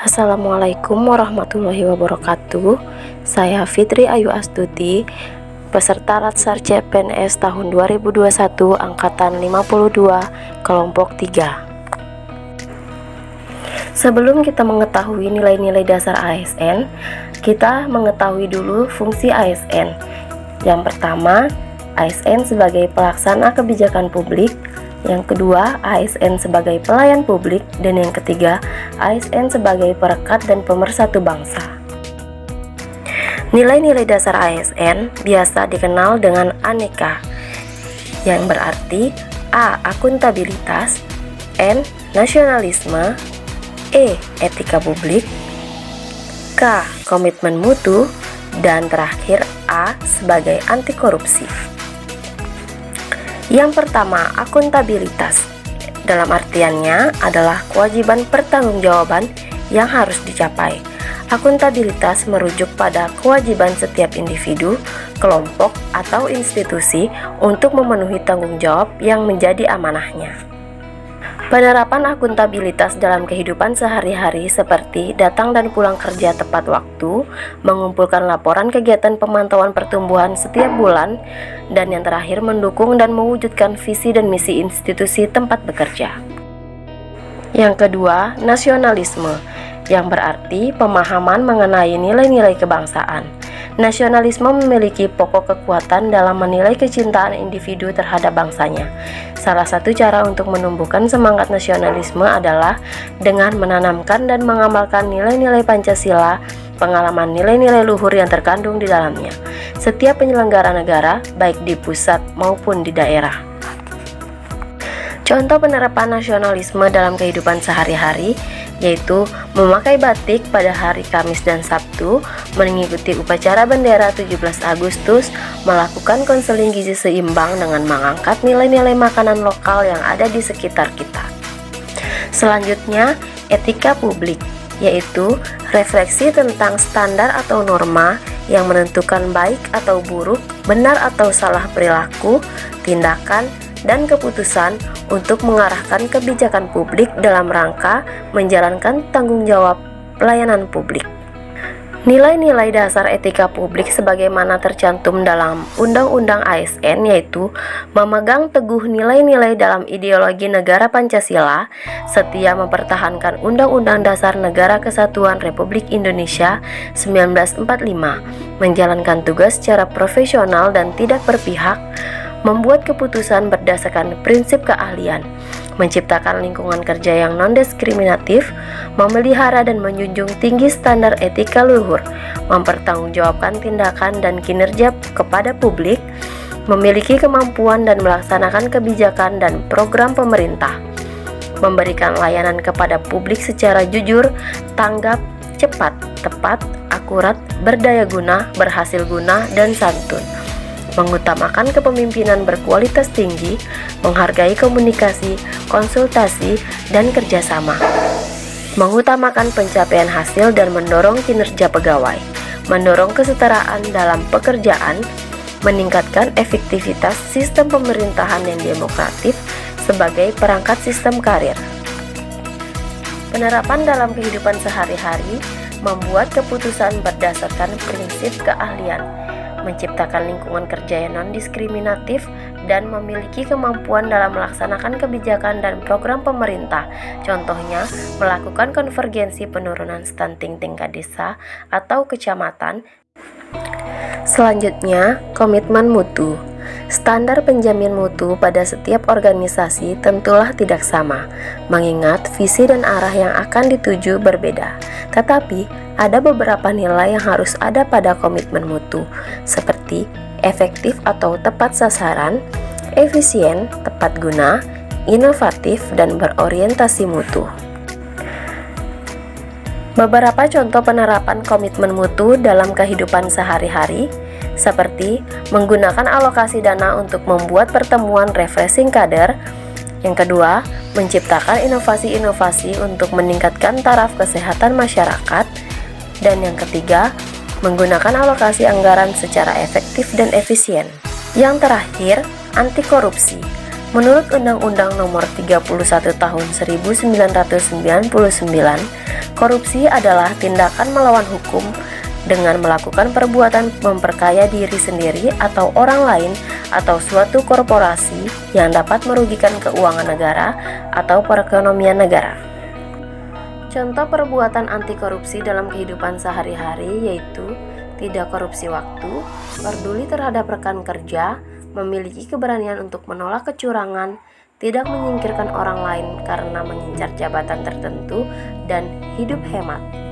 Assalamualaikum warahmatullahi wabarakatuh. Saya Fitri Ayu Astuti, peserta Latsar CPNS tahun 2021 angkatan 52 kelompok 3. Sebelum kita mengetahui nilai-nilai dasar ASN, kita mengetahui dulu fungsi ASN. Yang pertama, ASN sebagai pelaksana kebijakan publik. Yang kedua, ASN sebagai pelayan publik. Dan yang ketiga, ASN sebagai perekat dan pemersatu bangsa. Nilai-nilai dasar ASN biasa dikenal dengan aneka, yang berarti A. Akuntabilitas, N. Nasionalisme, E. Etika publik, K. Komitmen mutu, dan terakhir A. Sebagai anti korupsi. Yang pertama, akuntabilitas. Dalam artiannya adalah kewajiban pertanggungjawaban yang harus dicapai. Akuntabilitas merujuk pada kewajiban setiap individu, kelompok, atau institusi untuk memenuhi tanggung jawab yang menjadi amanahnya. Penerapan akuntabilitas dalam kehidupan sehari-hari seperti datang dan pulang kerja tepat waktu, mengumpulkan laporan kegiatan pemantauan pertumbuhan setiap bulan, dan yang terakhir mendukung dan mewujudkan visi dan misi institusi tempat bekerja. Yang kedua, nasionalisme, yang berarti pemahaman mengenai nilai-nilai kebangsaan. Nasionalisme memiliki pokok kekuatan dalam menilai kecintaan individu terhadap bangsanya. Salah satu cara untuk menumbuhkan semangat nasionalisme adalah dengan menanamkan dan mengamalkan nilai-nilai Pancasila, pengalaman nilai-nilai luhur yang terkandung di dalamnya. Setiap penyelenggara negara, baik di pusat maupun di daerah. Contoh penerapan nasionalisme dalam kehidupan sehari-hari yaitu memakai batik pada hari Kamis dan Sabtu, mengikuti upacara bendera 17 Agustus, melakukan konseling gizi seimbang dengan mengangkat nilai-nilai makanan lokal yang ada di sekitar kita. Selanjutnya, etika publik, yaitu refleksi tentang standar atau norma yang menentukan baik atau buruk, benar atau salah perilaku, tindakan, dan keputusan untuk mengarahkan kebijakan publik dalam rangka menjalankan tanggung jawab pelayanan publik. Nilai-nilai dasar etika publik sebagaimana tercantum dalam Undang-Undang ASN yaitu memegang teguh nilai-nilai dalam ideologi negara Pancasila, setia mempertahankan Undang-Undang Dasar Negara Kesatuan Republik Indonesia 1945, menjalankan tugas secara profesional dan tidak berpihak, membuat keputusan berdasarkan prinsip keahlian, menciptakan lingkungan kerja yang non-diskriminatif, memelihara dan menjunjung tinggi standar etika luhur, mempertanggungjawabkan tindakan dan kinerja kepada publik, memiliki kemampuan dan melaksanakan kebijakan dan program pemerintah, memberikan layanan kepada publik secara jujur, tanggap, cepat, tepat, akurat, berdaya guna, berhasil guna, dan santun, mengutamakan kepemimpinan berkualitas tinggi, menghargai komunikasi, konsultasi, dan kerjasama, mengutamakan pencapaian hasil dan mendorong kinerja pegawai, mendorong kesetaraan dalam pekerjaan, meningkatkan efektivitas sistem pemerintahan yang demokratis sebagai perangkat sistem karir. Penerapan dalam kehidupan sehari-hari membuat keputusan berdasarkan prinsip keahlian, menciptakan lingkungan kerja yang non-diskriminatif, dan memiliki kemampuan dalam melaksanakan kebijakan dan program pemerintah. Contohnya, melakukan konvergensi penurunan stunting tingkat desa atau kecamatan. Selanjutnya, komitmen mutu. Standar penjamin mutu pada setiap organisasi tentulah tidak sama, mengingat visi dan arah yang akan dituju berbeda. Tetapi, ada beberapa nilai yang harus ada pada komitmen mutu, seperti efektif atau tepat sasaran, efisien, tepat guna, inovatif, dan berorientasi mutu. Beberapa contoh penerapan komitmen mutu dalam kehidupan sehari-hari seperti menggunakan alokasi dana untuk membuat pertemuan refreshing kader. Yang kedua, menciptakan inovasi-inovasi untuk meningkatkan taraf kesehatan masyarakat. Dan yang ketiga, menggunakan alokasi anggaran secara efektif dan efisien. Yang terakhir, anti korupsi. Menurut Undang-Undang Nomor 31 Tahun 1999, Korupsi adalah tindakan melawan hukum dengan melakukan perbuatan memperkaya diri sendiri atau orang lain atau suatu korporasi yang dapat merugikan keuangan negara atau perekonomian negara. Contoh perbuatan anti korupsi dalam kehidupan sehari-hari yaitu tidak korupsi waktu, peduli terhadap rekan kerja, memiliki keberanian untuk menolak kecurangan, tidak menyingkirkan orang lain karena mengincar jabatan tertentu, dan hidup hemat.